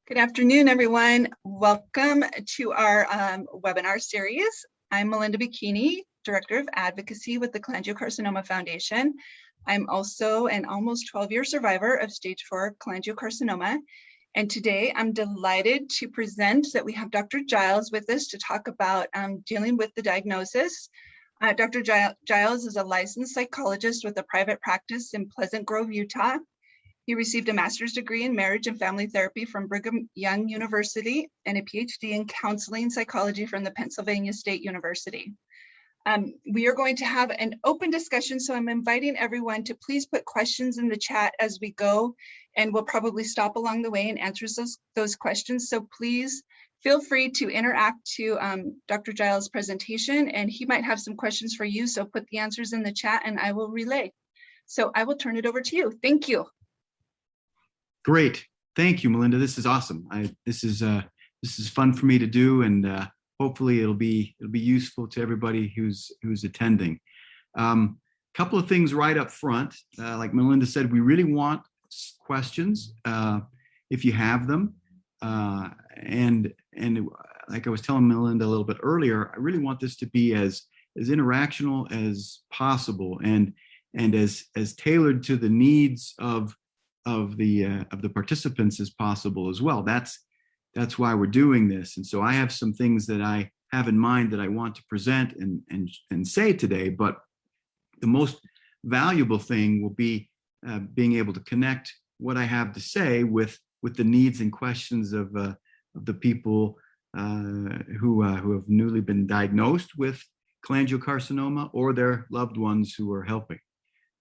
Good afternoon, everyone. Welcome to our webinar series. I'm Melinda Bikini, Director of Advocacy with the Cholangiocarcinoma Foundation. I'm also an almost 12-year survivor of stage 4 cholangiocarcinoma. And today I'm delighted to present that we have Dr. Giles with us to talk about dealing with the diagnosis. Dr. Giles is a licensed psychologist with a private practice in Pleasant Grove, Utah. He received a master's degree in marriage and family therapy from Brigham Young University and a PhD in counseling psychology from the Pennsylvania State University. We are going to have an open discussion, so I'm inviting everyone to please put questions in the chat as we go, and we'll probably stop along the way and answer those questions. So please feel free to interact to Dr. Giles' presentation, and he might have some questions for you, so put the answers in the chat and I will relay. So I will turn it over to you. Thank you. Great. Thank you, Melinda. This is awesome. This is fun for me to do, and hopefully it'll be useful to everybody who's attending. Couple of things right up front. Like Melinda said, we really want questions if you have them. And like I was telling Melinda a little bit earlier, I really want this to be as interactional as possible and as tailored to the needs of the participants as possible as well. That's why we're doing this. And so I have some things that I have in mind that I want to present and say today, but the most valuable thing will be being able to connect what I have to say with the needs and questions of the people who have newly been diagnosed with cholangiocarcinoma or their loved ones who are helping.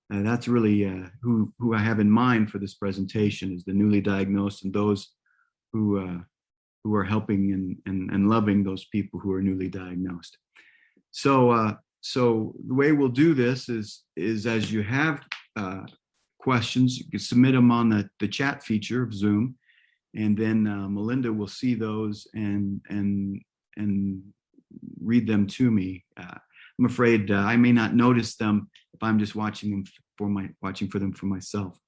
That's really who I have in mind for this presentation, is the newly diagnosed and those who are helping and loving those people who are newly diagnosed. So the way we'll do this is as you have questions, you can submit them on the chat feature of Zoom, and then Melinda will see those and read them to me. I'm afraid I may not notice them if I'm just watching for them for myself.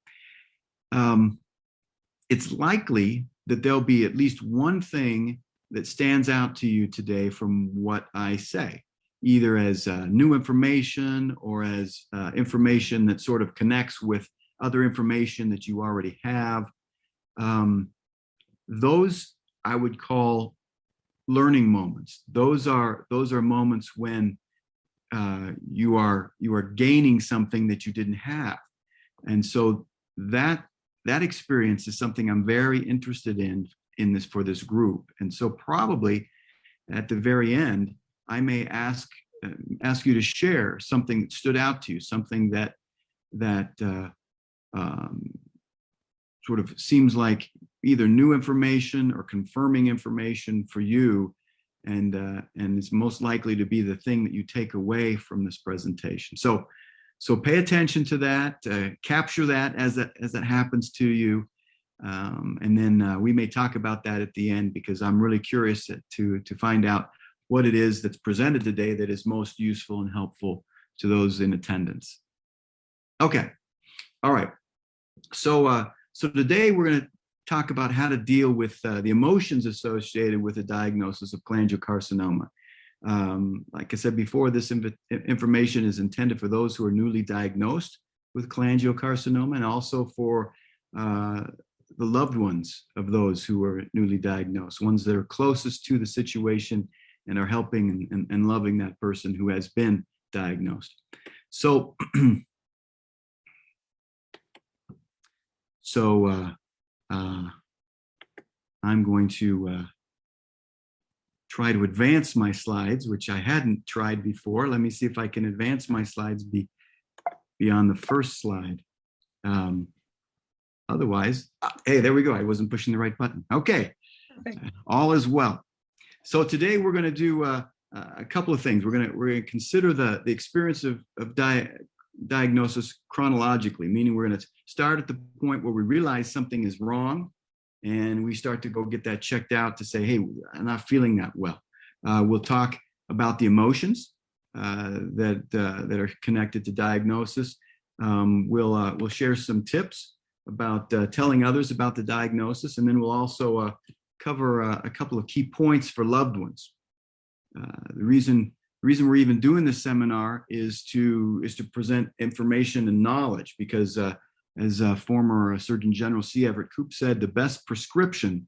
It's likely that there'll be at least one thing that stands out to you today from what I say, either as new information or as information that sort of connects with other information that you already have. Those I would call learning moments. Those are moments when you are gaining something that you didn't have. And so that experience is something I'm very interested in this for this group. And so probably at the very end, I may ask you to share something that stood out to you, something that sort of seems like either new information or confirming information for you, and it's most likely to be the thing that you take away from this presentation. So pay attention to that, capture that as that happens to you, and then we may talk about that at the end, because I'm really curious to find out what it is that's presented today that is most useful and helpful to those in attendance. Okay, all right. So today we're going to talk about how to deal with the emotions associated with the diagnosis of cholangiocarcinoma. Like I said before, this information is intended for those who are newly diagnosed with cholangiocarcinoma, and also for the loved ones of those who are newly diagnosed, ones that are closest to the situation and are helping and loving that person who has been diagnosed. So I'm going to try to advance my slides, which I hadn't tried before. Let me see if I can advance my slides beyond the first slide. Otherwise, hey, there we go. I wasn't pushing the right button. Okay, all is well. So today we're going to do a couple of things. We're going to consider the experience of diagnosis chronologically, meaning we're going to start at the point where we realize something is wrong, and we start to go get that checked out to say, hey, I'm not feeling that well. We'll talk about the emotions that are connected to diagnosis. We'll share some tips about telling others about the diagnosis, and then we'll also cover a couple of key points for loved ones. The reason we're even doing this seminar is to present information and knowledge, because as former Surgeon General C. Everett Koop said, the best prescription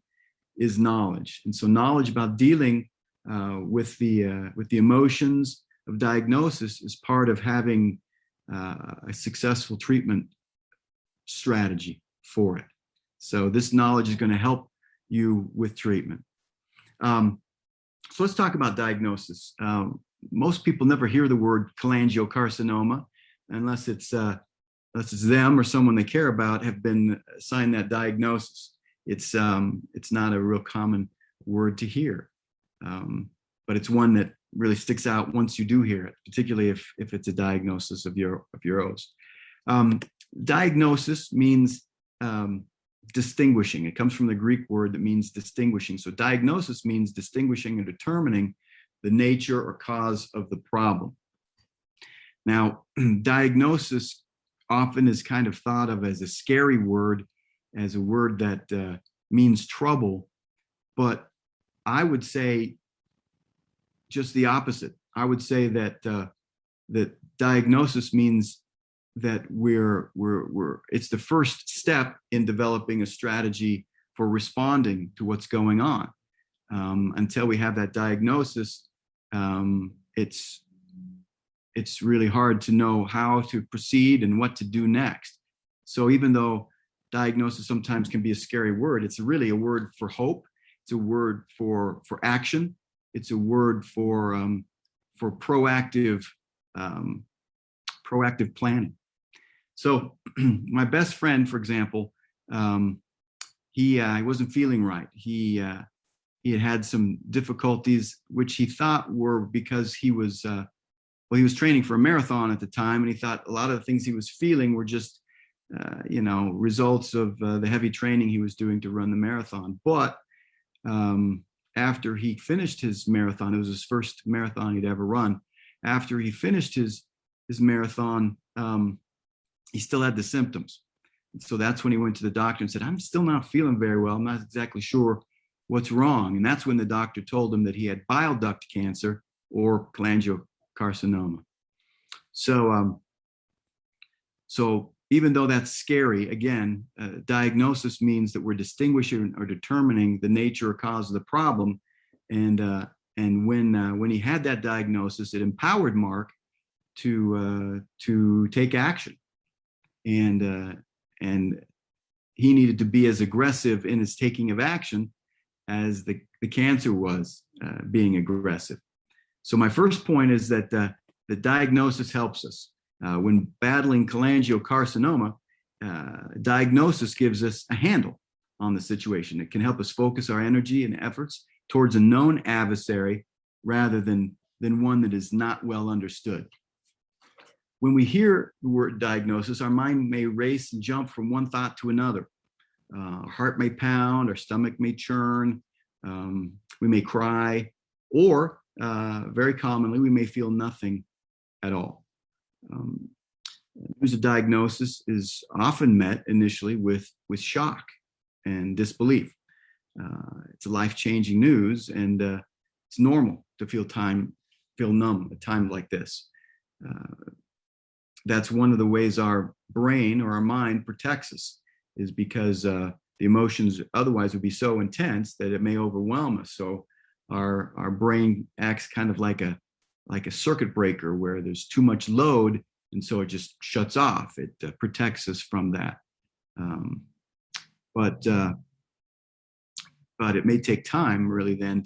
is knowledge. And so knowledge about dealing with the emotions of diagnosis is part of having a successful treatment strategy for it. So this knowledge is going to help you with treatment. So let's talk about diagnosis. Most people never hear the word cholangiocarcinoma unless it's them or someone they care about have been assigned that diagnosis. It's not a real common word to hear, but it's one that really sticks out once you do hear it, particularly if it's a diagnosis of yours. Diagnosis means distinguishing. It comes from the Greek word that means distinguishing. So diagnosis means distinguishing and determining the nature or cause of the problem. Now, diagnosis often is kind of thought of as a scary word, as a word that means trouble, but I would say just the opposite. I would say that that diagnosis means that it's the first step in developing a strategy for responding to what's going on. Until we have that diagnosis, it's really hard to know how to proceed and what to do next. So even though diagnosis sometimes can be a scary word, it's really a word for hope. It's a word for action. It's a word for proactive planning. So my best friend, for example, he wasn't feeling right. He had some difficulties, which he thought were because he was training for a marathon at the time, and he thought a lot of the things he was feeling were just results of the heavy training he was doing to run the marathon. But after he finished his marathon, it was his first marathon he'd ever run. After he finished his marathon, he still had the symptoms. So that's when he went to the doctor and said, "I'm still not feeling very well. I'm not exactly sure what's wrong." And that's when the doctor told him that he had bile duct cancer or cholangiocarcinoma. So even though that's scary, again, diagnosis means that we're distinguishing or determining the nature or cause of the problem. And when he had that diagnosis, it empowered Mark to take action. And he needed to be as aggressive in his taking of action as the cancer was being aggressive. So my first point is that the diagnosis helps us. When battling cholangiocarcinoma, diagnosis gives us a handle on the situation. It can help us focus our energy and efforts towards a known adversary rather than one that is not well understood. When we hear the word diagnosis, our mind may race and jump from one thought to another. Our heart may pound, our stomach may churn, we may cry, or very commonly, we may feel nothing at all. News of diagnosis is often met initially with shock and disbelief. It's a life-changing news, and it's normal to feel numb at a time like this. That's one of the ways our brain or our mind protects us, is because the emotions otherwise would be so intense that it may overwhelm us. So our brain acts kind of like a circuit breaker where there's too much load, and so it just shuts off. It protects us from that. But it may take time really then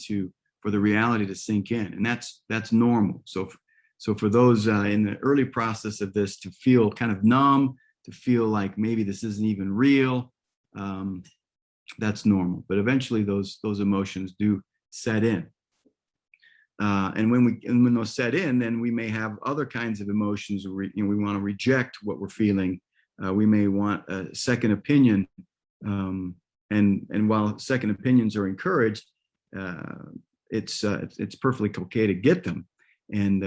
for the reality to sink in, and that's normal. So for those in the early process of this to feel kind of numb, to feel like maybe this isn't even real, that's normal. But eventually those emotions do set in. And when those set in, then we may have other kinds of emotions. We want to reject what we're feeling. We may want a second opinion. And while second opinions are encouraged, it's perfectly okay to get them. And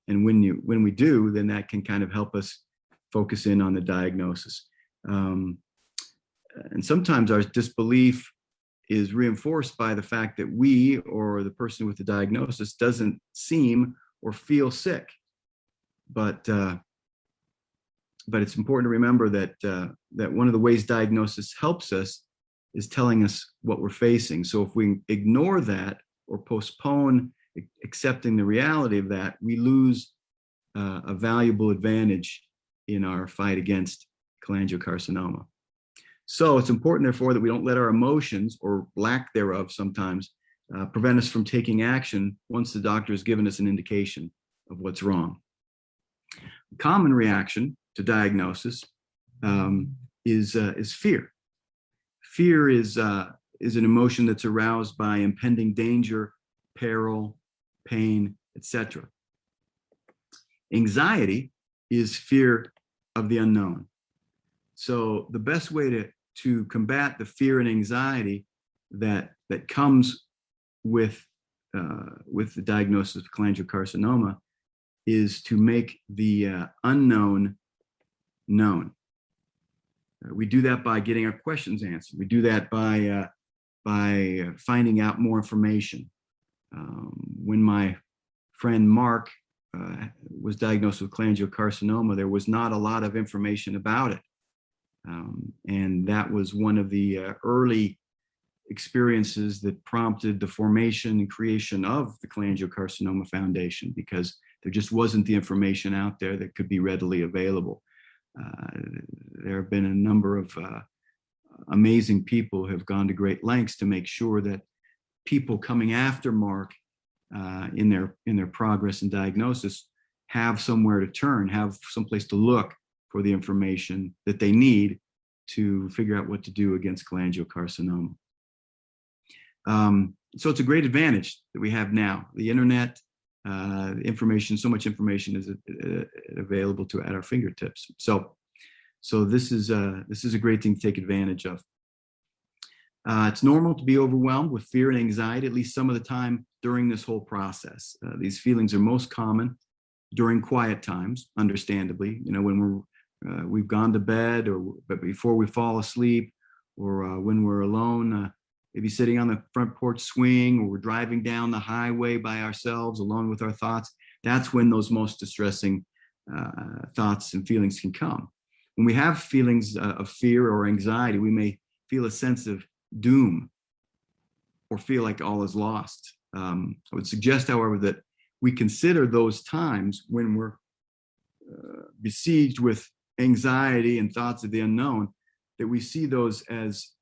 when we do, then that can kind of help us focus in on the diagnosis. And sometimes our disbelief is reinforced by the fact that we or the person with the diagnosis doesn't seem or feel sick. But it's important to remember that that one of the ways diagnosis helps us is telling us what we're facing. So if we ignore that or postpone accepting the reality of that, we lose a valuable advantage in our fight against cholangiocarcinoma. So it's important, therefore, that we don't let our emotions, or lack thereof sometimes, prevent us from taking action once the doctor has given us an indication of what's wrong. A common reaction to diagnosis is fear. Fear is an emotion that's aroused by impending danger, peril, pain, etc. Anxiety is fear of the unknown. So the best way to combat the fear and anxiety that comes with the diagnosis of cholangiocarcinoma is to make the unknown known. We do that by getting our questions answered. We do that by finding out more information. When my friend Mark was diagnosed with cholangiocarcinoma, there was not a lot of information about it. And that was one of the early experiences that prompted the formation and creation of the Cholangiocarcinoma Foundation, because there just wasn't the information out there that could be readily available. There have been a number of amazing people who have gone to great lengths to make sure that people coming after Mark in their progress and diagnosis have somewhere to turn, have someplace to look for the information that they need to figure out what to do against cholangiocarcinoma. So it's a great advantage that we have now. The internet, information, so much information is available at our fingertips. So this is a great thing to take advantage of. It's normal to be overwhelmed with fear and anxiety, at least some of the time during this whole process. These feelings are most common during quiet times, understandably. You know, when we've gone to bed, but before we fall asleep, or when we're alone, maybe sitting on the front porch swing, or we're driving down the highway by ourselves, alone with our thoughts. That's when those most distressing thoughts and feelings can come. When we have feelings of fear or anxiety, we may feel a sense of doom or feel like all is lost. I would suggest, however, that we consider those times when we're besieged with anxiety and thoughts of the unknown, that we see those as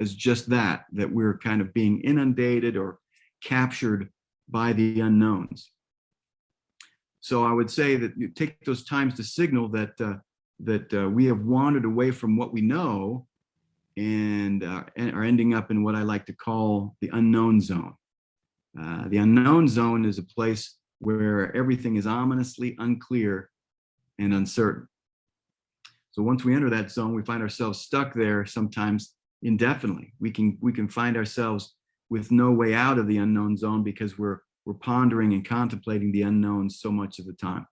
just that we're kind of being inundated or captured by the unknowns. So I would say that you take those times to signal that we have wandered away from what we know and are ending up in what I like to call the unknown zone. The unknown zone is a place where everything is ominously unclear and uncertain. So once we enter that zone, we find ourselves stuck there sometimes indefinitely. We can find ourselves with no way out of the unknown zone because we're pondering and contemplating the unknown so much of the time.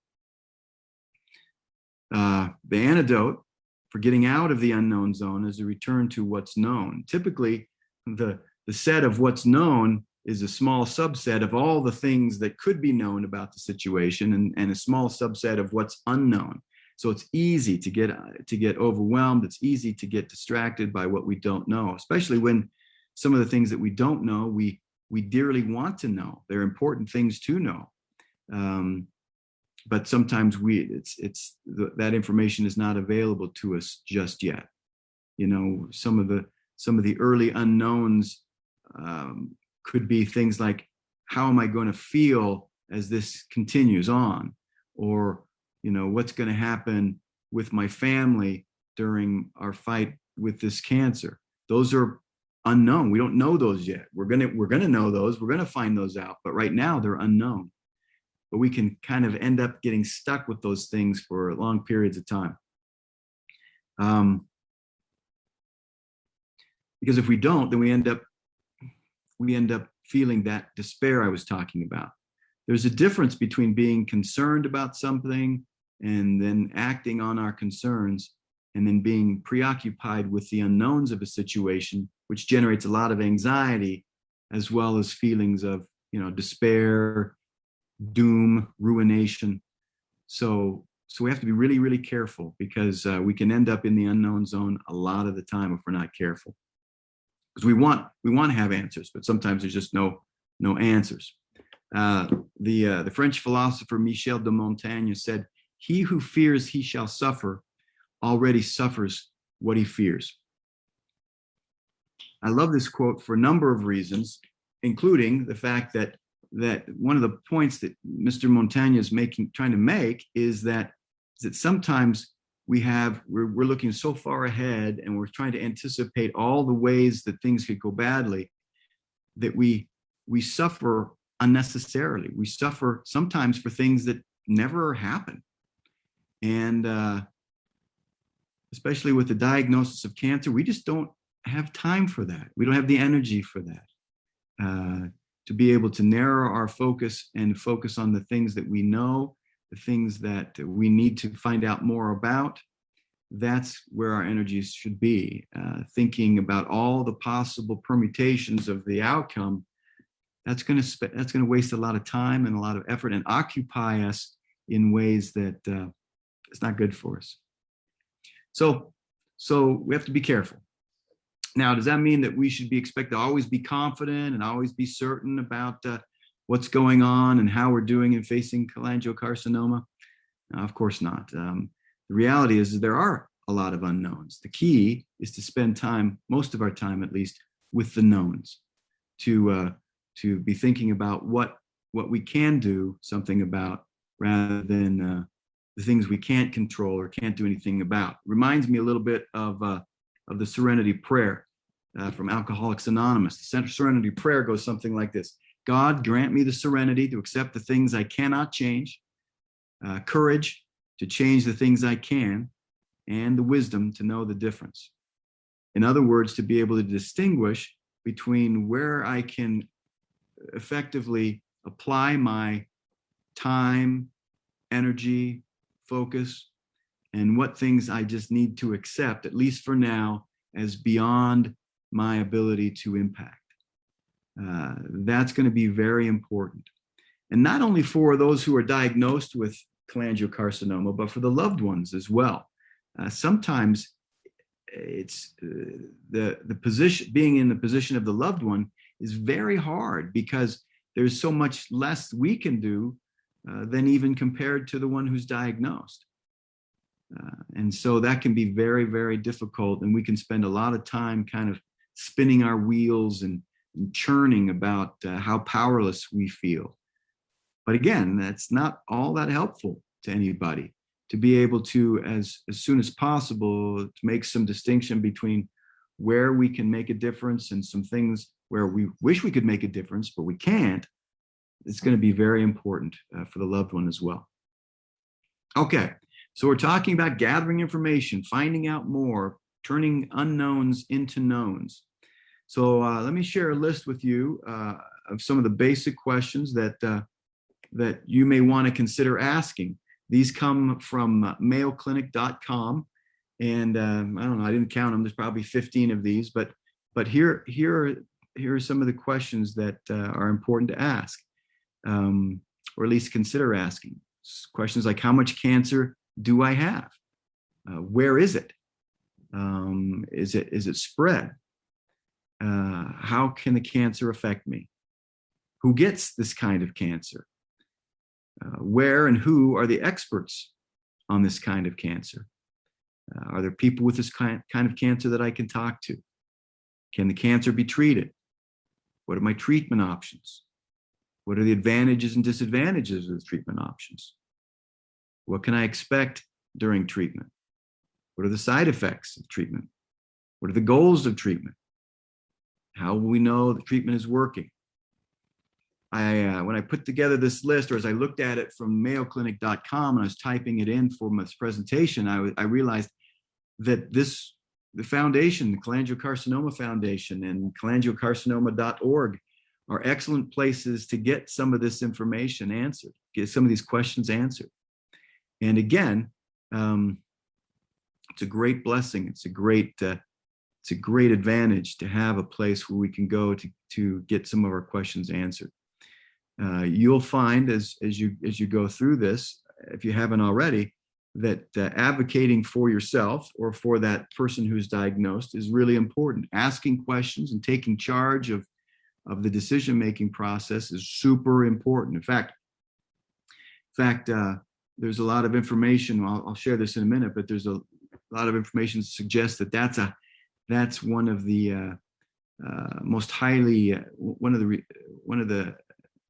The antidote for getting out of the unknown zone is a return to what's known. Typically, the set of what's known is a small subset of all the things that could be known about the situation, and a small subset of what's unknown. So it's easy to get overwhelmed. It's easy to get distracted by what we don't know, especially when some of the things that we don't know, we dearly want to know. They're important things to know. But sometimes that information is not available to us just yet. You know, some of the early unknowns could be things like, how am I going to feel as this continues on? Or, you know, what's going to happen with my family during our fight with this cancer? Those are unknown. We don't know those yet. We're gonna know those. We're gonna find those out. But right now they're unknown. But we can kind of end up getting stuck with those things for long periods of time. Because if we don't, then we end up feeling that despair I was talking about. There's a difference between being concerned about something and then acting on our concerns, and then being preoccupied with the unknowns of a situation, which generates a lot of anxiety, as well as feelings of, despair, doom, ruination. So we have to be really, really careful, because we can end up in the unknown zone a lot of the time if we're not careful. Because we want to have answers, but sometimes there's just no answers. The French philosopher Michel de Montaigne said, "He who fears he shall suffer already suffers what he fears." I love this quote for a number of reasons, including the fact that one of the points that Mr. Montaigne is trying to make is that sometimes we're looking so far ahead, and we're trying to anticipate all the ways that things could go badly, that we suffer unnecessarily. We suffer sometimes for things that never happen. And especially with the diagnosis of cancer, we just don't have time for that. We don't have the energy for that. To be able to narrow our focus and focus on the things that we know, the things that we need to find out more about, that's where our energies should be. Thinking about all the possible permutations of the outcome, that's going to waste a lot of time and a lot of effort and occupy us in ways that it's not good for us. So we have to be careful. Now, does that mean that we should be expected to always be confident and always be certain about what's going on and how we're doing in facing cholangiocarcinoma? No, of course not. The reality is there are a lot of unknowns. The key is to spend time, most of our time at least, with the knowns, to be thinking about what we can do something about, rather than the things we can't control or can't do anything about. Reminds me a little bit of the Serenity Prayer from Alcoholics Anonymous. The Serenity Prayer goes something like this: God, grant me the serenity to accept the things I cannot change, courage to change the things I can, and the wisdom to know the difference. In other words, to be able to distinguish between where I can effectively apply my time, energy, focus, and what things I just need to accept, at least for now, as beyond my ability to impact. That's going to be very important. And not only for those who are diagnosed with cholangiocarcinoma, but for the loved ones as well. Sometimes it's the position, being in the position of the loved one is very hard, because there's so much less we can do than even compared to the one who's diagnosed. And so that can be very, very difficult. And we can spend a lot of time kind of spinning our wheels and churning about how powerless we feel. But again, that's not all that helpful to anybody. To be able to, as soon as possible, to make some distinction between where we can make a difference and some things where we wish we could make a difference, but we can't, it's going to be very important for the loved one as well. Okay, so we're talking about gathering information, finding out more, turning unknowns into knowns. So let me share a list with you of some of the basic questions that you may want to consider asking. These come from mayoclinic.com, and I don't know, I didn't count them. There's probably 15 of these, but here are some of the questions that are important to ask, or at least consider asking. Questions like, how much cancer do I have? Where is it? Is it spread? How can the cancer affect me? Who gets this kind of cancer? Where and who are the experts on this kind of cancer? Are there people with this kind of cancer that I can talk to? Can the cancer be treated? What are my treatment options? What are the advantages and disadvantages of the treatment options? What can I expect during treatment? What are the side effects of treatment? What are the goals of treatment? How will we know the treatment is working? When I put together this list, or as I looked at it from mayoclinic.com and I was typing it in for this presentation, I realized that the foundation, the Cholangiocarcinoma Foundation and cholangiocarcinoma.org are excellent places to get some of this information answered, get some of these questions answered. And again, It's a great blessing. It's a great advantage to have a place where we can go to get some of our questions answered. You'll find as you go through this, if you haven't already, that advocating for yourself or for that person who's diagnosed is really important. Asking questions and taking charge of the decision-making process is super important. In fact, there's a lot of information. I'll share this in a minute, but there's a lot of information to suggest that that's one of the most highly one of the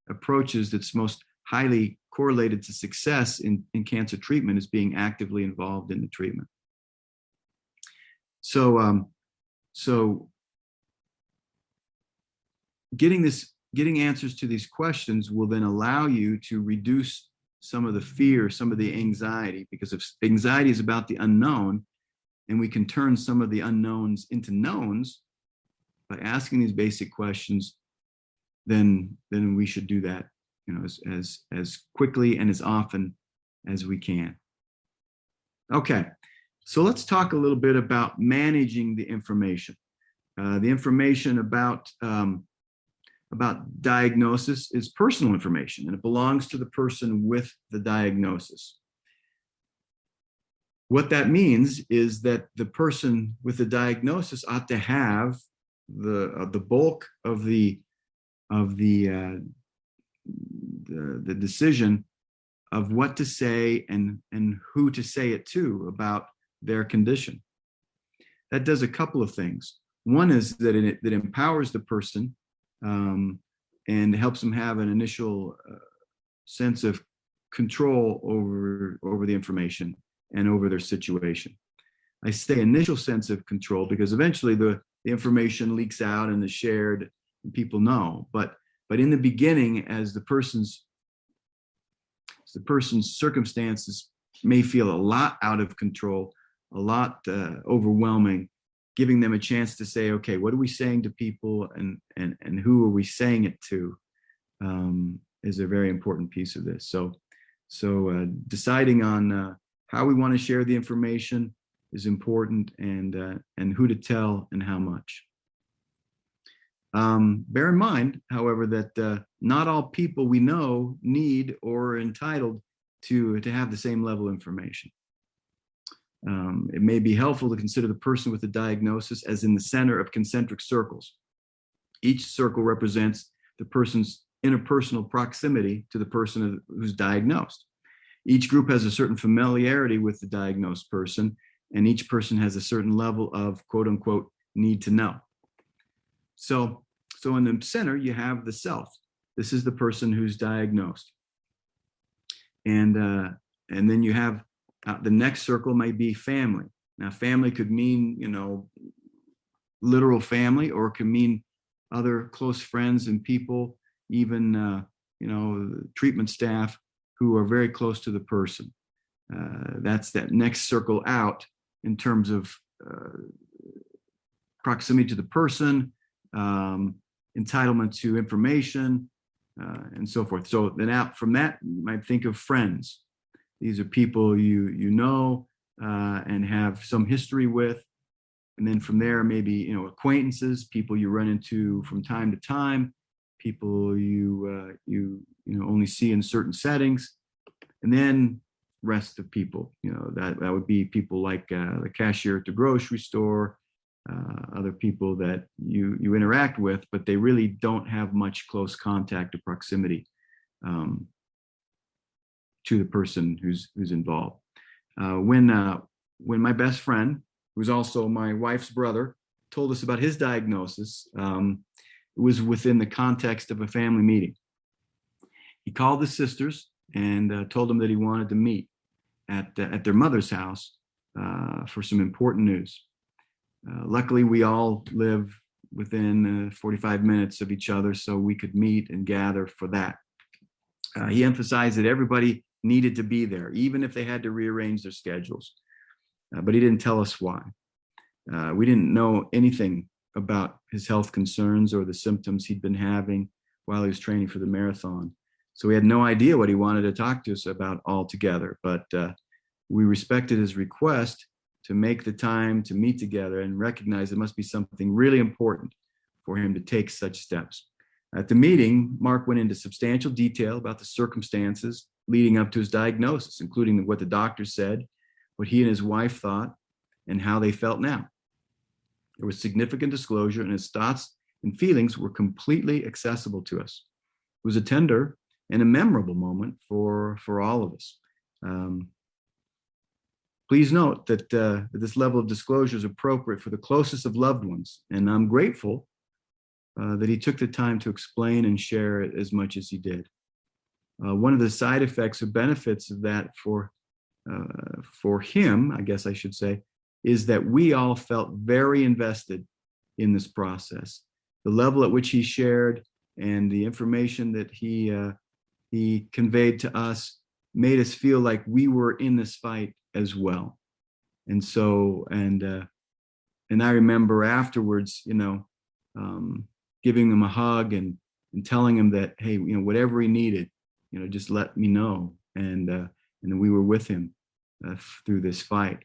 approaches that's most highly correlated to success in cancer treatment is being actively involved in the treatment. So getting answers to these questions will then allow you to reduce some of the fear, some of the anxiety, because if anxiety is about the unknown, and we can turn some of the unknowns into knowns by asking these basic questions, then we should do that, as quickly and as often as we can. Okay, so let's talk a little bit about managing the information. The information about diagnosis is personal information, and it belongs to the person with the diagnosis. What that means is that the person with the diagnosis ought to have the bulk of the decision of what to say and who to say it to about their condition. That does a couple of things. One is that it empowers the person and helps them have an initial sense of control over the information and over their situation. I say initial sense of control because eventually the information leaks out and is shared and people know. But in the beginning, as the person's circumstances may feel a lot out of control, a lot overwhelming, giving them a chance to say, okay, what are we saying to people and who are we saying it to is a very important piece of this. So deciding on how we want to share the information is important, and who to tell and how much. Bear in mind, however, that not all people we know need or are entitled to have the same level of information. It may be helpful to consider the person with the diagnosis as in the center of concentric circles. Each circle represents the person's interpersonal proximity to the person who's diagnosed. Each group has a certain familiarity with the diagnosed person, and each person has a certain level of quote unquote need to know. So in the center, you have the self. This is the person who's diagnosed. And then you have the next circle might be family. Now, family could mean, literal family, or it could mean other close friends and people, even, treatment staff who are very close to the person. That's that next circle out in terms of proximity to the person, entitlement to information, and so forth. So then out from that, you might think of friends. These are people you know and have some history with. And then from there, maybe, acquaintances, people you run into from time to time, people you only see in certain settings. And then rest of people, that would be people like the cashier at the grocery store, other people that you interact with, but they really don't have much close contact or proximity to the person who's involved. When my best friend, who's also my wife's brother, told us about his diagnosis, it was within the context of a family meeting. He called the sisters and told them that he wanted to meet at their mother's house for some important news. Luckily, we all live within 45 minutes of each other, so we could meet and gather for that. He emphasized that everybody needed to be there, even if they had to rearrange their schedules. But he didn't tell us why. We didn't know anything about his health concerns or the symptoms he'd been having while he was training for the marathon. So we had no idea what he wanted to talk to us about altogether, but we respected his request to make the time to meet together and recognize it must be something really important for him to take such steps. At the meeting, Mark went into substantial detail about the circumstances leading up to his diagnosis, including what the doctor said, what he and his wife thought, and how they felt now. There was significant disclosure, and his thoughts and feelings were completely accessible to us. It was a tender and a memorable moment for all of us. Please note that this level of disclosure is appropriate for the closest of loved ones, and I'm grateful that he took the time to explain and share it as much as he did. One of the side effects or benefits of that for him, I guess I should say, is that we all felt very invested in this process. The level at which he shared and the information that he conveyed to us made us feel like we were in this fight as well. And so, and I remember afterwards, giving him a hug and telling him that, hey, whatever he needed, just let me know. And then we were with him through this fight.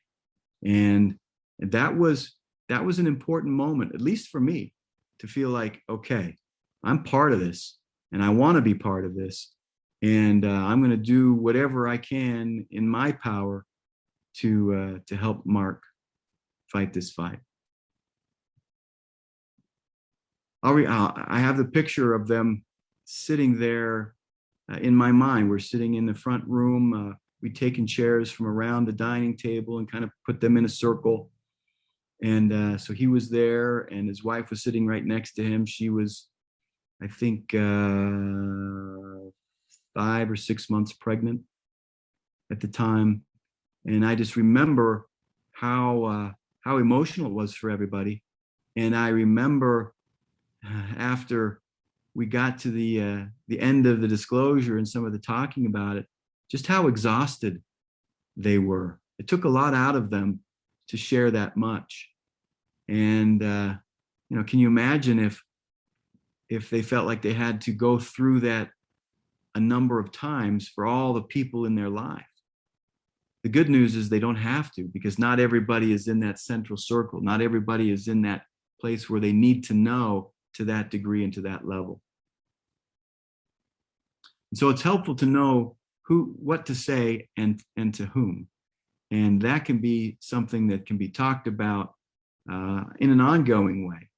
And that was an important moment, at least for me, to feel like, okay, I'm part of this and I want to be part of this. And I'm going to do whatever I can in my power to help Mark fight this fight. I have the picture of them sitting there in my mind. We're sitting in the front room. We'd taken chairs from around the dining table and kind of put them in a circle. And so he was there, and his wife was sitting right next to him. She was, I think, 5 or 6 months pregnant at the time. And I just remember how emotional it was for everybody. And I remember after we got to the end of the disclosure and some of the talking about it, just how exhausted they were. It took a lot out of them to share that much. And can you imagine if they felt like they had to go through that a number of times for all the people in their life? The good news is they don't have to, because not everybody is in that central circle. Not everybody is in that place where they need to know to that degree and to that level. And so it's helpful to know what to say and to whom. And that can be something that can be talked about in an ongoing way,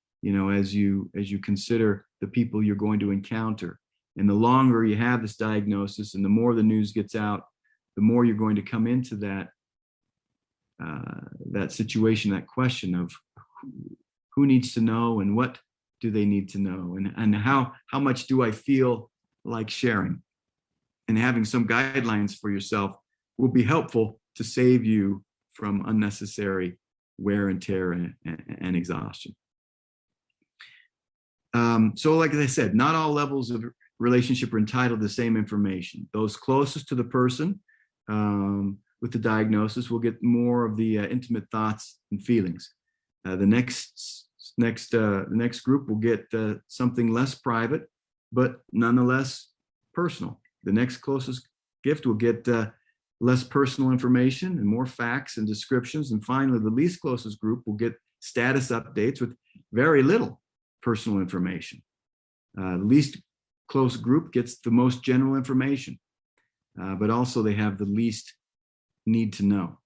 as you consider the people you're going to encounter. And the longer you have this diagnosis and the more the news gets out, the more you're going to come into that situation, that question of who needs to know and what do they need to know, and how much do I feel like sharing. And having some guidelines for yourself will be helpful to save you from unnecessary wear and tear and exhaustion. So like I said, not all levels of relationship are entitled to the same information. Those closest to the person with the diagnosis will get more of the intimate thoughts and feelings. The next group will get something less private, but nonetheless personal. The next closest gift will get less personal information and more facts and descriptions. And finally, the least closest group will get status updates with very little personal information. The least close group gets the most general information, but also they have the least need to know.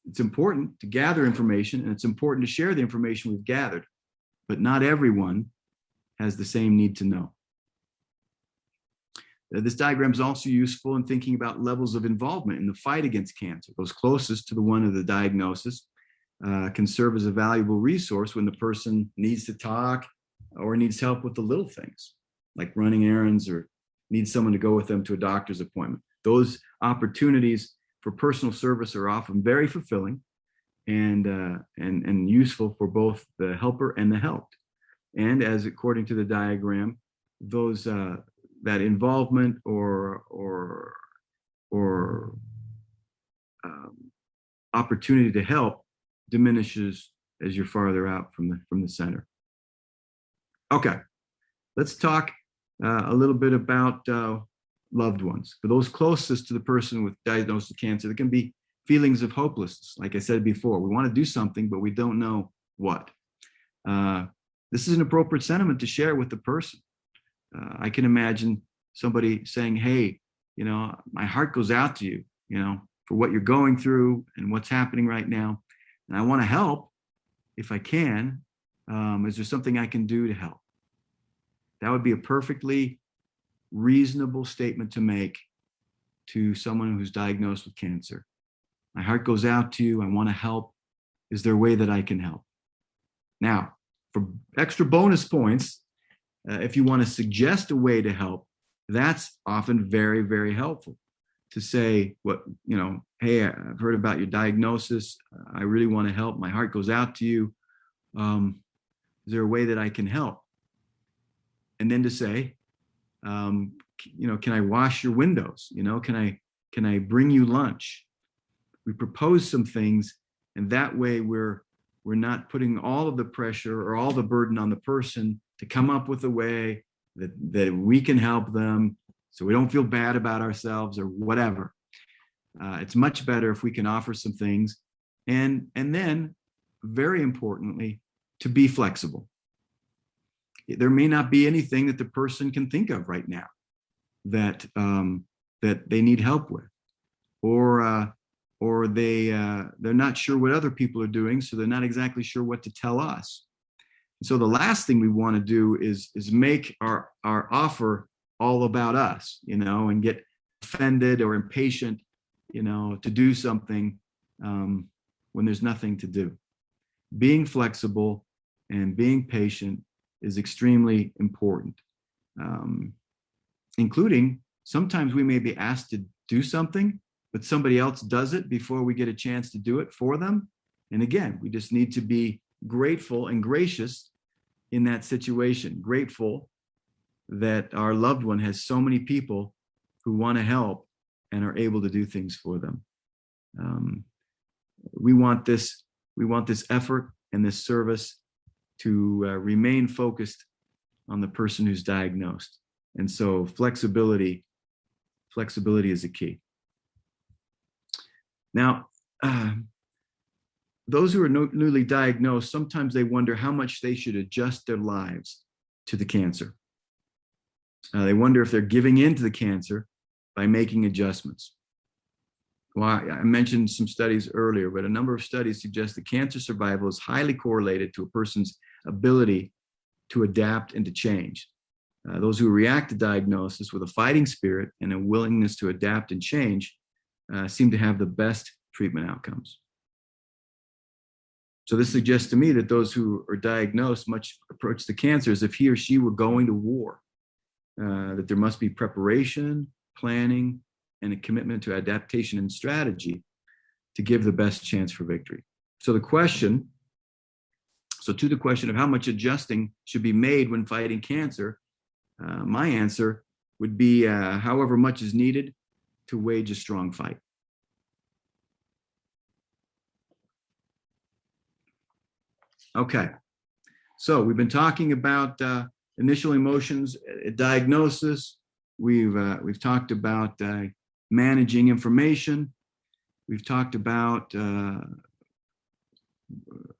It's important to gather information, and it's important to share the information we've gathered, but not everyone has the same need to know. This diagram is also useful in thinking about levels of involvement in the fight against cancer. Those closest to the one of the diagnosis can serve as a valuable resource when the person needs to talk or needs help with the little things, like running errands or needs someone to go with them to a doctor's appointment. Those opportunities for personal service are often very fulfilling and useful for both the helper and the helped. And as according to the diagram, those that involvement or opportunity to help diminishes as you're farther out from the center. Okay, let's talk a little bit about loved ones. For those closest to the person with diagnosis of cancer, there can be feelings of hopelessness. Like I said before, we want to do something, but we don't know what. This is an appropriate sentiment to share with the person. I can imagine somebody saying, hey, my heart goes out to you, for what you're going through and what's happening right now. And I want to help if I can. Is there something I can do to help? That would be a perfectly reasonable statement to make to someone who's diagnosed with cancer. My heart goes out to you. I want to help. Is there a way that I can help? Now, for extra bonus points, if you want to suggest a way to help, that's often very, very helpful to say, hey, I've heard about your diagnosis. I really want to help. My heart goes out to you. Is there a way that I can help? And then to say, can I wash your windows? Can I bring you lunch? We propose some things, and that way we're not putting all of the pressure or all the burden on the person to come up with a way that we can help them, so we don't feel bad about ourselves or whatever. It's much better if we can offer some things, and then, very importantly, to be flexible. There may not be anything that the person can think of right now that they need help with, or they're not sure what other people are doing, so they're not exactly sure what to tell us. So the last thing we want to do is make our offer all about us, and get offended or impatient, to do something when there's nothing to do. Being flexible and being patient is extremely important, including sometimes we may be asked to do something, but somebody else does it before we get a chance to do it for them. And again, we just need to be grateful and gracious in that situation, grateful that our loved one has so many people who want to help and are able to do things for them. We want this effort and this service to remain focused on the person who's diagnosed. And so flexibility is a key. Now, those who are newly diagnosed, sometimes they wonder how much they should adjust their lives to the cancer. They wonder if they're giving in to the cancer by making adjustments. Well, I mentioned some studies earlier, but a number of studies suggest that cancer survival is highly correlated to a person's ability to adapt and to change. Those who react to diagnosis with a fighting spirit and a willingness to adapt and change seem to have the best treatment outcomes. So this suggests to me that those who are diagnosed much approach the cancer as if he or she were going to war, that there must be preparation, planning, and a commitment to adaptation and strategy to give the best chance for victory. To the question of how much adjusting should be made when fighting cancer, my answer would be however much is needed to wage a strong fight. Okay, so we've been talking about initial emotions, diagnosis. We've talked about managing information. We've talked about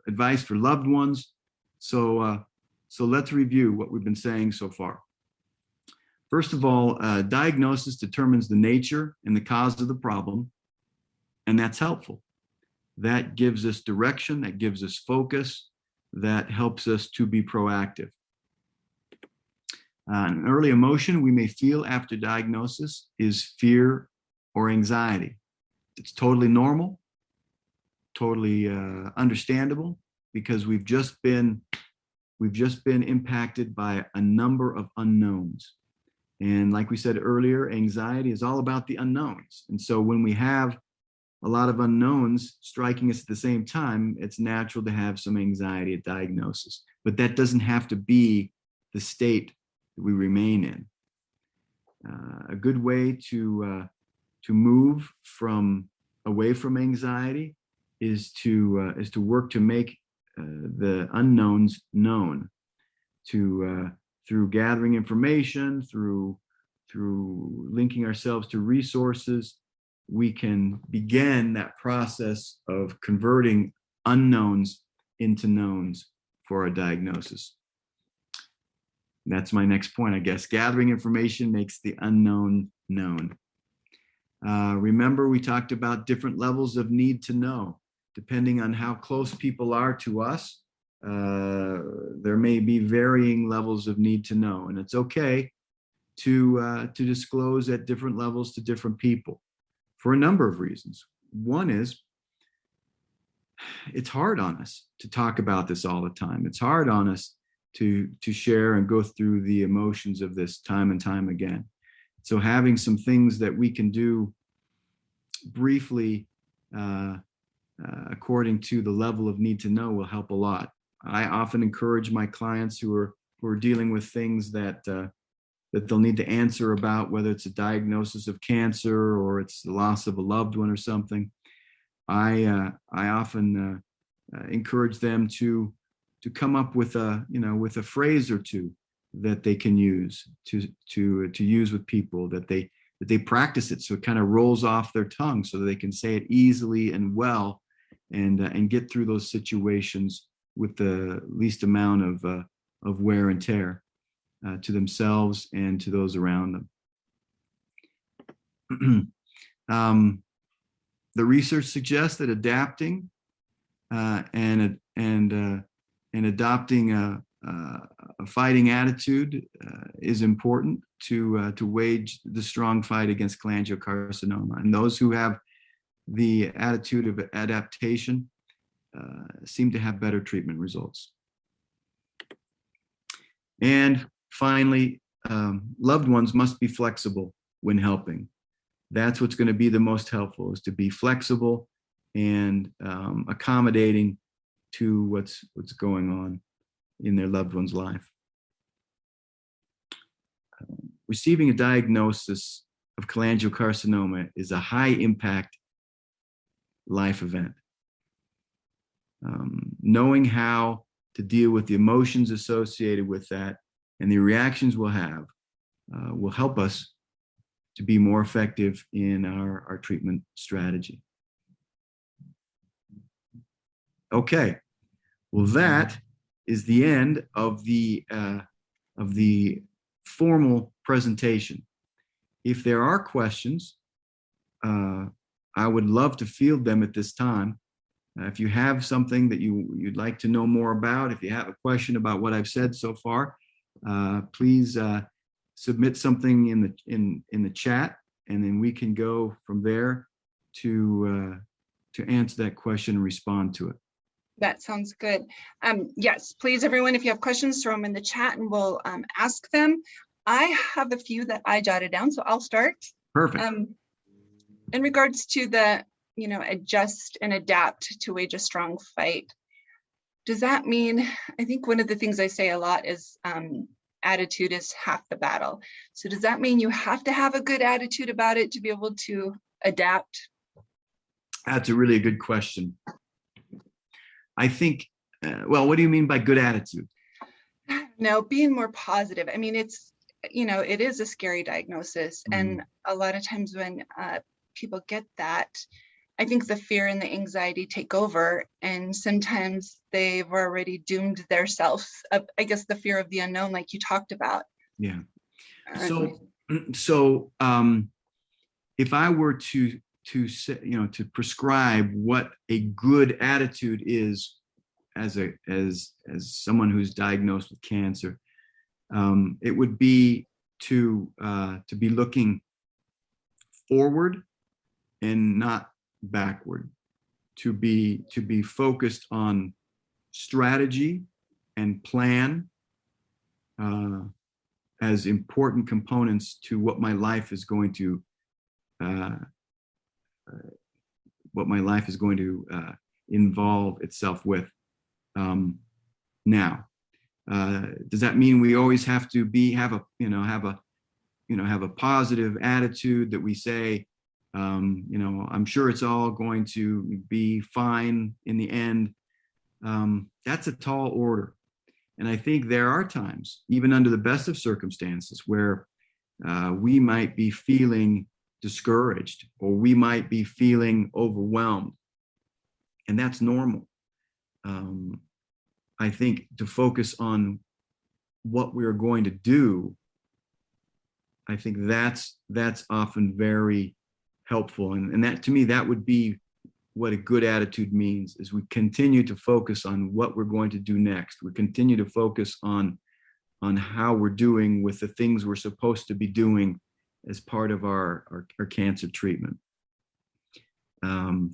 advice for loved ones. So let's review what we've been saying so far. First of all, diagnosis determines the nature and the cause of the problem, and that's helpful. That gives us direction, that gives us focus, that helps us to be proactive. An early emotion we may feel after diagnosis is fear or anxiety. It's totally normal, totally understandable, because we've just been impacted by a number of unknowns. And like we said earlier, anxiety is all about the unknowns. And so when we have a lot of unknowns striking us at the same time, it's natural to have some anxiety at diagnosis. But that doesn't have to be the state that we remain in. A good way to move away from anxiety is to work to make the unknowns known, through gathering information, through linking ourselves to resources, we can begin that process of converting unknowns into knowns for a diagnosis. That's my next point, I guess. Gathering information makes the unknown known. Remember, we talked about different levels of need to know. Depending on how close people are to us, there may be varying levels of need to know, and it's okay to disclose at different levels to different people for a number of reasons. One is it's hard on us to talk about this all the time. It's hard on us to share and go through the emotions of this time and time again. So having some things that we can do briefly according to the level of need to know will help a lot. I often encourage my clients who are dealing with things that they'll need to answer about, whether it's a diagnosis of cancer or it's the loss of a loved one or something. I often encourage them to come up with a phrase or two that they can use to use with people, that they practice it so it kind of rolls off their tongue so that they can say it easily and well, and get through those situations with the least amount of wear and tear to themselves and to those around them. The research suggests that adapting and adopting a fighting attitude is important to wage the strong fight against cholangiocarcinoma. And those who have the attitude of adaptation seem to have better treatment results. And finally, loved ones must be flexible when helping. That's what's going to be the most helpful, is to be flexible and accommodating to what's going on in their loved one's life. Receiving a diagnosis of cholangiocarcinoma is a high impact life event. Knowing how to deal with the emotions associated with that and the reactions we'll have will help us to be more effective in our treatment strategy. Okay, well, that is the end of the formal presentation. If there are questions, I would love to field them at this time. If you have something that you'd like to know more about, if you have a question about what I've said so far, please submit something in the chat, and then we can go from there to answer that question and respond to it. That sounds good. Yes, please, everyone, if you have questions, throw them in the chat and we'll ask them. I have a few that I jotted down, so I'll start. Perfect. In regards to the, adjust and adapt to wage a strong fight, does that mean, I think one of the things I say a lot is attitude is half the battle. So does that mean you have to have a good attitude about it to be able to adapt? That's a really good question. I think, well, what do you mean by good attitude? No, being more positive. I mean, it's, it is a scary diagnosis. Mm-hmm. And a lot of times when people get that, I think the fear and the anxiety take over, and sometimes they've already doomed themselves. I guess the fear of the unknown, like you talked about. Yeah. So if I were to say, to prescribe what a good attitude is as someone who's diagnosed with cancer, it would be to be looking forward and not backward, to be focused on strategy and plan as important components to what my life is going to involve itself with. Now, does that mean we always have to have a positive attitude that we say, I'm sure it's all going to be fine in the end? That's a tall order. And I think there are times, even under the best of circumstances, where we might be feeling discouraged, or we might be feeling overwhelmed. And that's normal. I think to focus on what we're going to do, I think that's often very helpful. And that, to me, that would be what a good attitude means, is we continue to focus on what we're going to do next. We continue to focus on how we're doing with the things we're supposed to be doing as part of our cancer treatment. I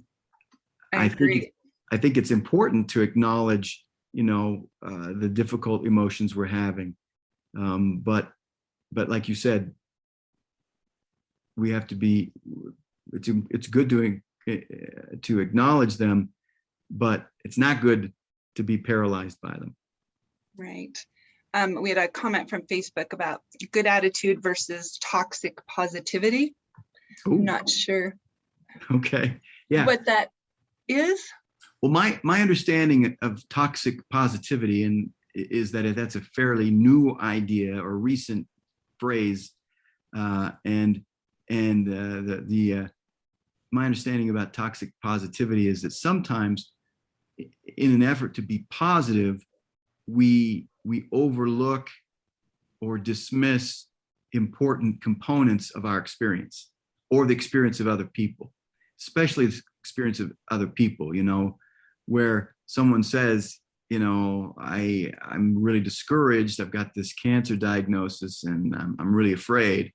agree. I think it's important to acknowledge, the difficult emotions we're having. But like you said, we have to be, it's good to acknowledge them, but it's not good to be paralyzed by them. Right. We had a comment from Facebook about good attitude versus toxic positivity. Ooh. I'm not sure. Okay. Yeah. What that is. Well, my understanding of toxic positivity is that that's a fairly new idea or recent phrase, and my understanding about toxic positivity is that sometimes, in an effort to be positive, we overlook or dismiss important components of our experience or the experience of other people, especially the experience of other people, where someone says, I'm really discouraged. I've got this cancer diagnosis and I'm really afraid.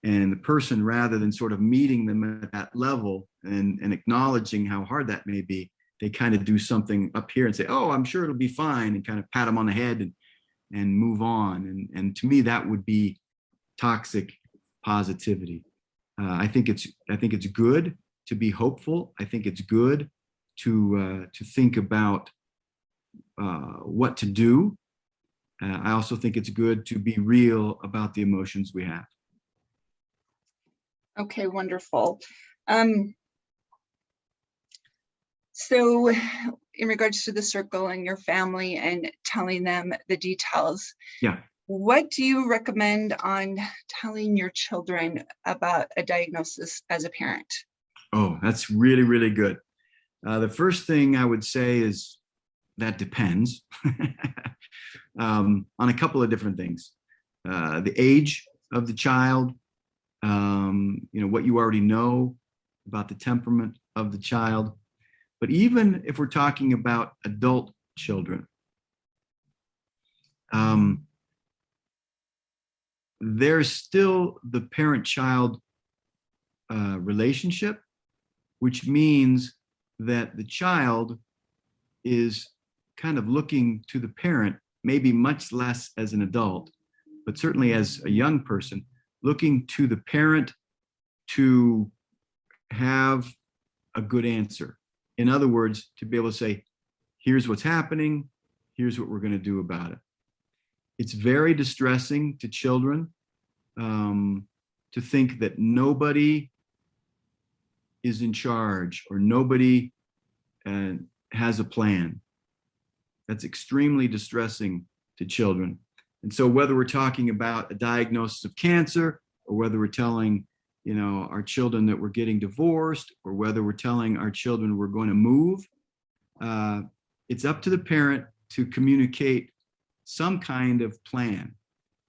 And the person, rather than sort of meeting them at that level and acknowledging how hard that may be, they kind of do something up here and say, oh, I'm sure it'll be fine, and kind of pat them on the head and move on. And to me, that would be toxic positivity. I think it's good to be hopeful. I think it's good to think about what to do. I also think it's good to be real about the emotions we have. Okay, wonderful. So in regards to the circle and your family and telling them the details, yeah, what do you recommend on telling your children about a diagnosis as a parent? Oh, that's really, really good. The first thing I would say is that depends on a couple of different things. The age of the child, what you already know about the temperament of the child. But even if we're talking about adult children, there's still the parent-child relationship, which means that the child is kind of looking to the parent, maybe much less as an adult, but certainly as a young person, looking to the parent to have a good answer. In other words, to be able to say, here's what's happening, here's what we're going to do about it. It's very distressing to children to think that nobody is in charge or nobody has a plan. That's extremely distressing to children. And so whether we're talking about a diagnosis of cancer, or whether we're telling our children that we're getting divorced, or whether we're telling our children we're going to move, it's up to the parent to communicate some kind of plan.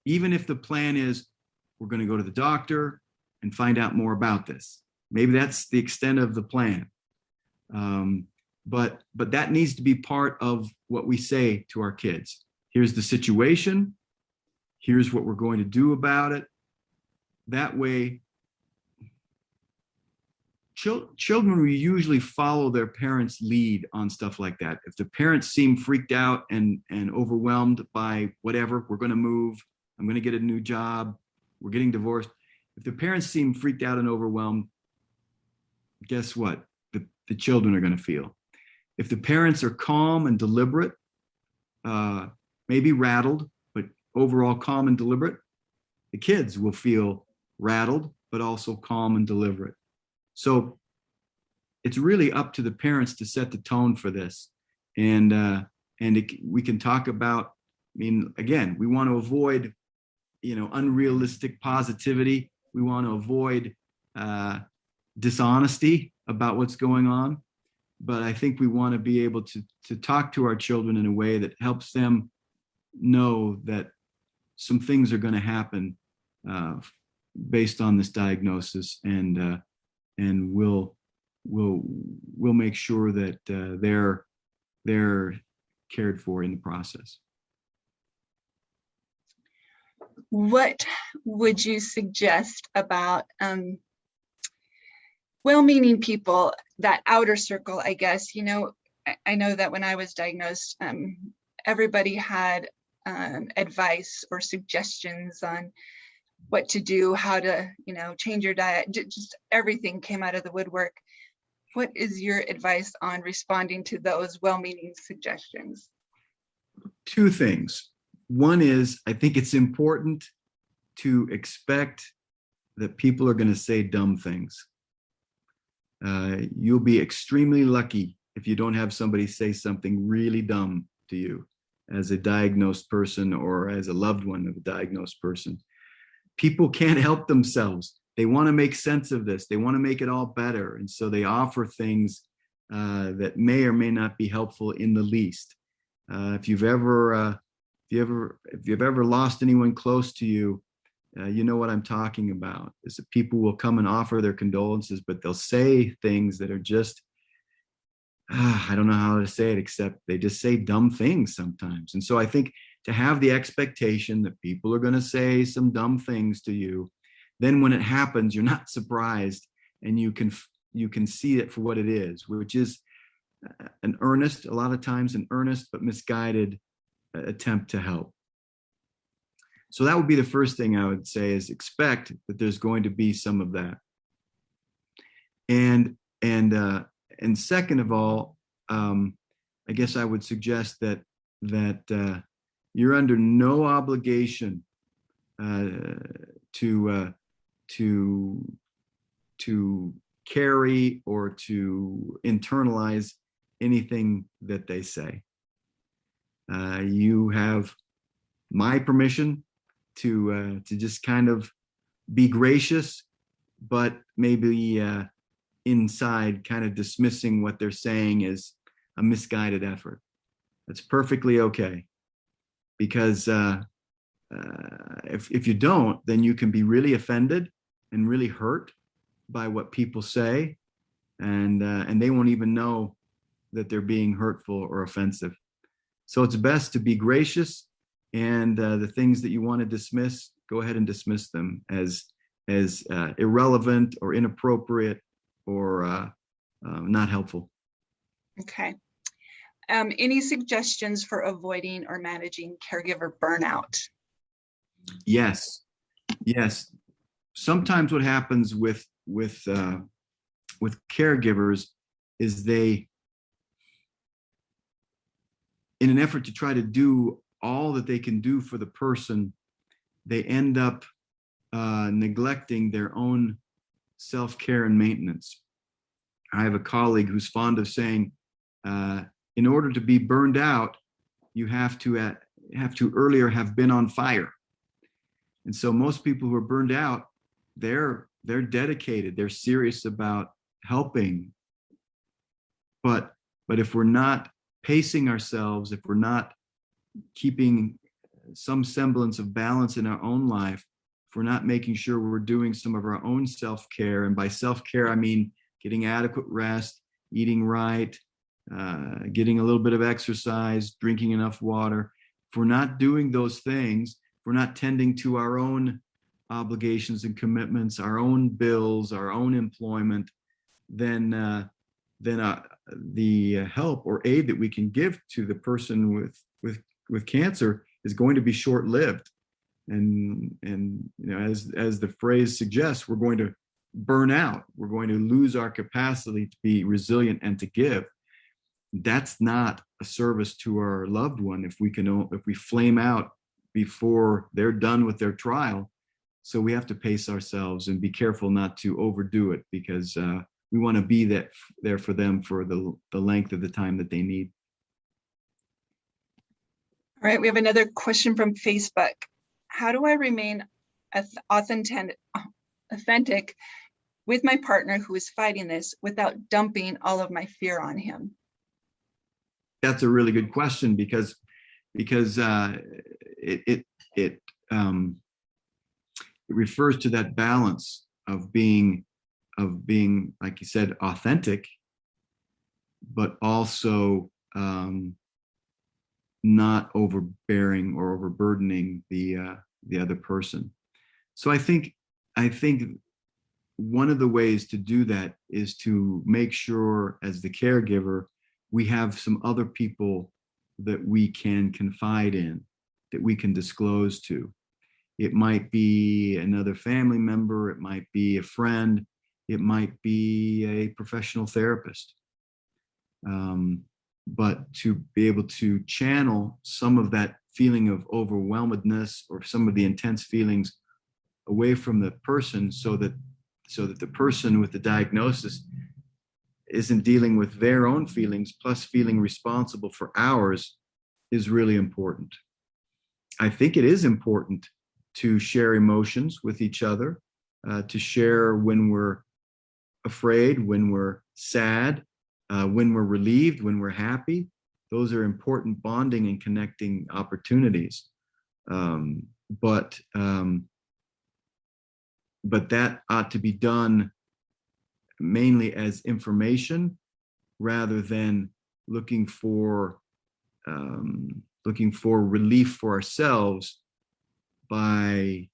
Even if the plan is, we're going to go to the doctor and find out more about this. Maybe that's the extent of the plan. But that needs to be part of what we say to our kids. Here's the situation. Here's what we're going to do about it. That way, children will usually follow their parents' lead on stuff like that. If the parents seem freaked out and overwhelmed by whatever, we're going to move, I'm going to get a new job, we're getting divorced. If the parents seem freaked out and overwhelmed, guess what? The children are going to feel. If the parents are calm and deliberate, maybe rattled, but overall calm and deliberate, the kids will feel rattled, but also calm and deliberate. So it's really up to the parents to set the tone for this. And we can talk about, again, we want to avoid, unrealistic positivity. We want to avoid dishonesty about what's going on. But I think we want to be able to talk to our children in a way that helps them know that some things are going to happen based on this diagnosis, and we'll make sure that they're cared for in the process. What would you suggest about well-meaning people, that outer circle, I guess? You know, I know that when I was diagnosed, everybody had advice or suggestions on what to do, how to, you know, change your diet, just everything came out of the woodwork. What is your advice on responding to those well-meaning suggestions? Two things. One is, I think it's important to expect that people are going to say dumb things. You'll be extremely lucky if you don't have somebody say something really dumb to you as a diagnosed person or as a loved one of a diagnosed person. People can't help themselves. They want to make sense of this. They want to make it all better. And so they offer things that may or may not be helpful in the least. If you've ever lost anyone close to you, you know what I'm talking about. Is that people will come and offer their condolences, but they'll say things that are just, I don't know how to say it, except they just say dumb things sometimes. And so I think to have the expectation that people are going to say some dumb things to you, then when it happens, you're not surprised, and you can see it for what it is, which is a lot of times an earnest but misguided attempt to help. So that would be the first thing I would say, is expect that there's going to be some of that. And second of all, I guess I would suggest that you're under no obligation to carry or to internalize anything that they say. You have my permission to just kind of be gracious, but maybe inside kind of dismissing what they're saying as a misguided effort. That's perfectly okay, because if you don't, then you can be really offended and really hurt by what people say, and they won't even know that they're being hurtful or offensive. So it's best to be gracious, and the things that you want to dismiss, go ahead and dismiss them as irrelevant or inappropriate or not helpful. Okay. Any suggestions for avoiding or managing caregiver burnout? Yes. Sometimes what happens with caregivers is they, in an effort to try to do all that they can do for the person, they end up neglecting their own self-care and maintenance. I have a colleague who's fond of saying, in order to be burned out, you have to earlier have been on fire. And so most people who are burned out, they're dedicated, they're serious about helping. But if we're not pacing ourselves, if we're not keeping some semblance of balance in our own life, if we're not making sure we're doing some of our own self-care, and by self-care, I mean getting adequate rest, eating right, getting a little bit of exercise, drinking enough water. If we're not doing those things, if we're not tending to our own obligations and commitments, our own bills, our own employment, then the help or aid that we can give to the person with cancer is going to be short-lived. And you know, as the phrase suggests, we're going to burn out. We're going to lose our capacity to be resilient and to give. That's not a service to our loved one if we flame out before they're done with their trial. So we have to pace ourselves and be careful not to overdo it, because we want to be there for them for the length of the time that they need. All right, we have another question from Facebook. How do I remain authentic with my partner who is fighting this without dumping all of my fear on him? That's a really good question because it refers to that balance of being, like you said, authentic, but also not overbearing or overburdening the other person. So I think one of the ways to do that is to make sure, as the caregiver, we have some other people that we can confide in, that we can disclose to. It might be another family member, it might be a friend, it might be a professional therapist. But to be able to channel some of that feeling of overwhelmedness or some of the intense feelings away from the person, so that the person with the diagnosis isn't dealing with their own feelings plus feeling responsible for ours, is really important. I think it is important to share emotions with each other, to share when we're afraid, when we're sad, when we're relieved, when we're happy. Those are important bonding and connecting opportunities. But that ought to be done mainly as information, rather than looking for relief for ourselves by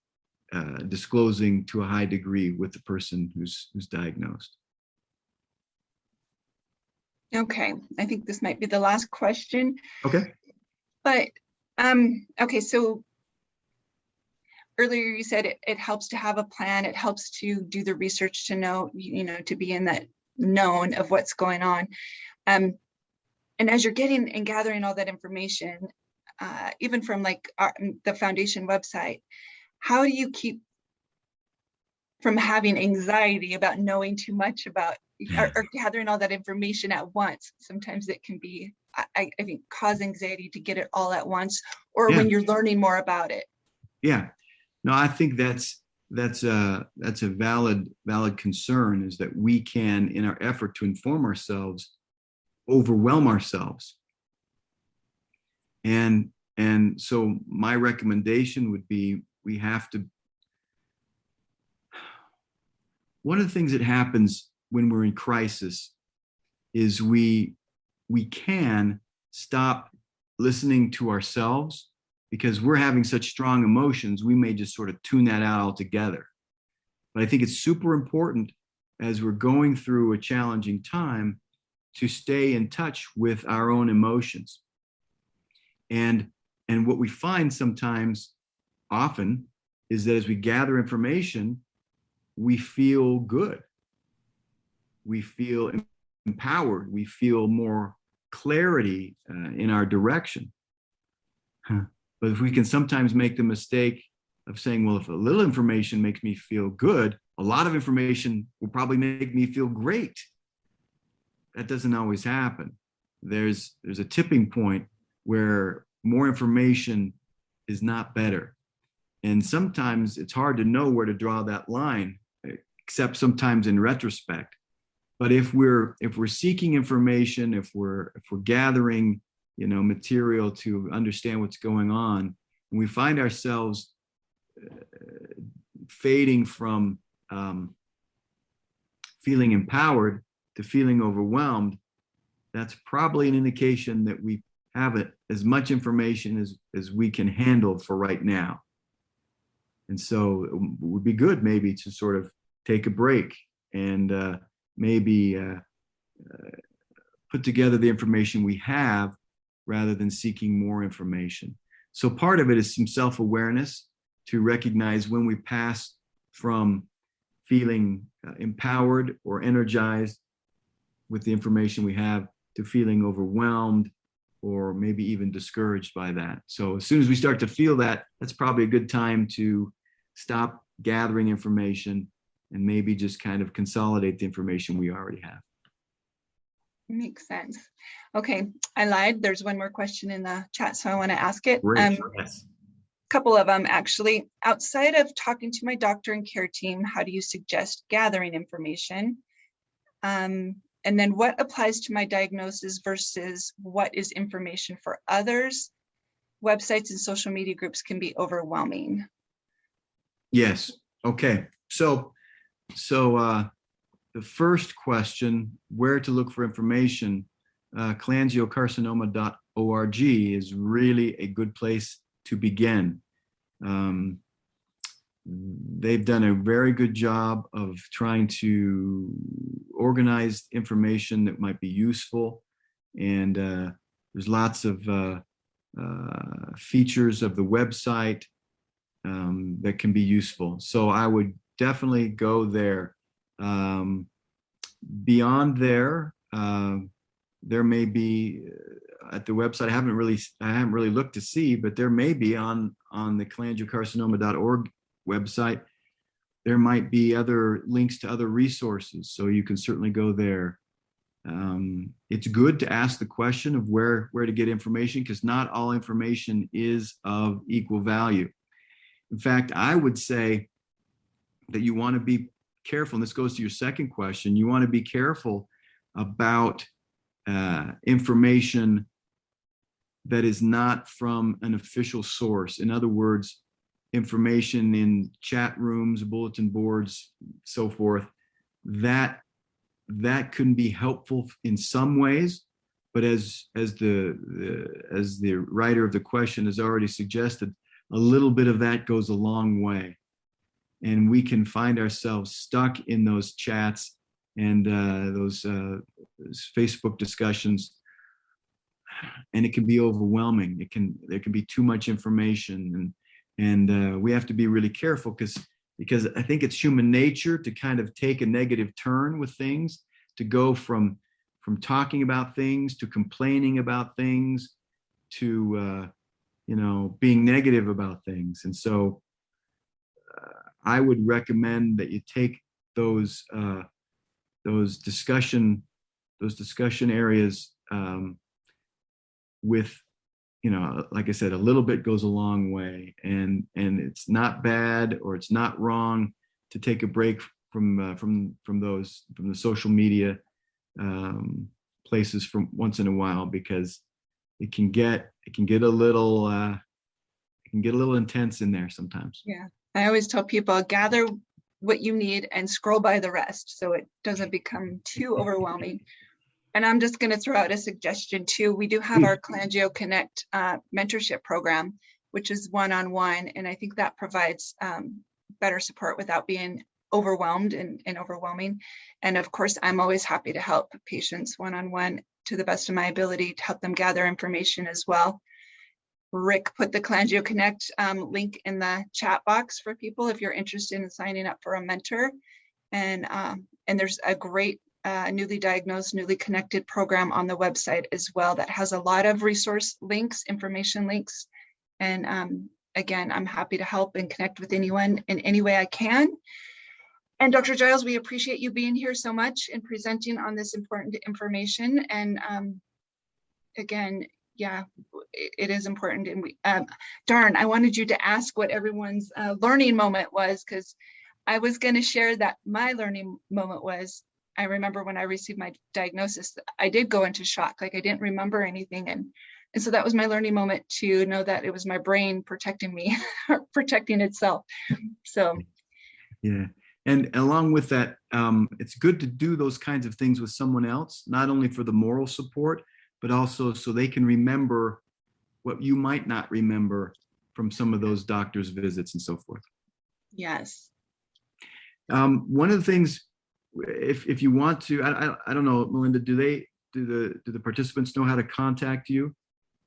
disclosing to a high degree with the person who's diagnosed. Okay, I think this might be the last question. Okay. But okay, so earlier you said it helps to have a plan. It helps to do the research to know, to be in that known of what's going on. And as you're getting and gathering all that information, even from like the foundation website, how do you keep from having anxiety about knowing too much about or gathering all that information at once? Sometimes it can be, I think, cause anxiety to get it all at once, or when you're learning more about it. Yeah. No, I think that's a valid concern, is that we can, in our effort to inform ourselves, overwhelm ourselves. And so my recommendation would be, one of the things that happens when we're in crisis is we can stop listening to ourselves, because we're having such strong emotions, we may just sort of tune that out altogether. But I think it's super important, as we're going through a challenging time, to stay in touch with our own emotions. And what we find often, is that as we gather information, we feel good. We feel empowered. We feel more clarity in our direction. But if we can sometimes make the mistake of saying, well, if a little information makes me feel good, a lot of information will probably make me feel great. That doesn't always happen. There's a tipping point where more information is not better. And sometimes it's hard to know where to draw that line, except sometimes in retrospect. But if we're seeking information, if we're gathering, material to understand what's going on, and we find ourselves fading from feeling empowered to feeling overwhelmed, that's probably an indication that we have as much information as we can handle for right now. And so it would be good maybe to sort of take a break and maybe put together the information we have, rather than seeking more information. So part of it is some self-awareness, to recognize when we pass from feeling empowered or energized with the information we have to feeling overwhelmed or maybe even discouraged by that. So as soon as we start to feel that, that's probably a good time to stop gathering information and maybe just kind of consolidate the information we already have. Makes sense. Okay, I lied. There's one more question in the chat, so I want to ask it. Great. Yes. couple of them actually. Outside of talking to my doctor and care team, how do you suggest gathering information? And then what applies to my diagnosis versus what is information for others? Websites and social media groups can be overwhelming. Yes. Okay. So the first question, where to look for information, cholangiocarcinoma.org is really a good place to begin. They've done a very good job of trying to organize information that might be useful. And there's lots of features of the website that can be useful. So I would definitely go there. Beyond there, there may be at the website. I haven't really looked to see, but there may be on the cholangiocarcinoma.org website. There might be other links to other resources, so you can certainly go there. It's good to ask the question of where to get information, because not all information is of equal value. In fact, I would say that you want to be careful, and this goes to your second question, you want to be careful about information that is not from an official source. In other words, information in chat rooms, bulletin boards, so forth, that can be helpful in some ways, but as the writer of the question has already suggested, a little bit of that goes a long way. And we can find ourselves stuck in those chats and those Facebook discussions, and it can be overwhelming. There can be too much information, and we have to be really careful because I think it's human nature to kind of take a negative turn with things, to go from talking about things to complaining about things to being negative about things. And so I would recommend that you take those discussion areas with, like I said, a little bit goes a long way, and it's not bad or it's not wrong to take a break from the social media places from once in a while, because it can get a little intense in there sometimes. Yeah, I always tell people, gather what you need and scroll by the rest so it doesn't become too overwhelming. And I'm just going to throw out a suggestion too. We do have our Cholangio Connect mentorship program, which is one-on-one, and I think that provides better support without being overwhelmed and overwhelming. And of course, I'm always happy to help patients one-on-one to the best of my ability to help them gather information as well. Rick put the Cholangio Connect link in the chat box for people if you're interested in signing up for a mentor. And there's a great newly diagnosed, newly connected program on the website as well that has a lot of resource links, information links. And again, I'm happy to help and connect with anyone in any way I can. And Dr. Giles, we appreciate you being here so much and presenting on this important information. And again, yeah, it is important. And we, darn, I wanted you to ask what everyone's learning moment was, because I was going to share that my learning moment was, I remember when I received my diagnosis, I did go into shock, like I didn't remember anything. And so that was my learning moment, to know that it was my brain protecting me, protecting itself. So. Yeah. And along with that, it's good to do those kinds of things with someone else, not only for the moral support, but also so they can remember what you might not remember from some of those doctor's visits and so forth. Yes. One of the things, if you want to, I don't know, Melinda, do the participants know how to contact you?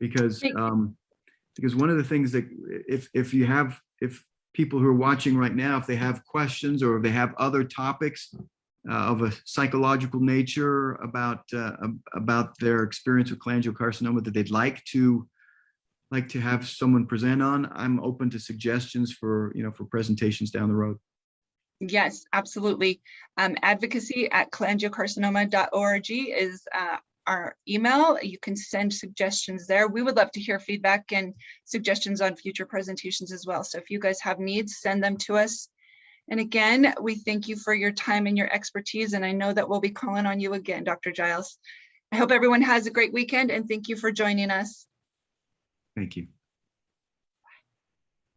Because one of the things that if people who are watching right now, if they have questions or if they have other topics of a psychological nature about their experience with cholangiocarcinoma that they'd like to have someone present on, I'm open to suggestions for presentations down the road. Yes, absolutely. Advocacy at cholangiocarcinoma.org is our email. You can send suggestions there. We would love to hear feedback and suggestions on future presentations as well. So if you guys have needs, send them to us. And again, we thank you for your time and your expertise. And I know that we'll be calling on you again, Dr. Giles. I hope everyone has a great weekend, and thank you for joining us. Thank you.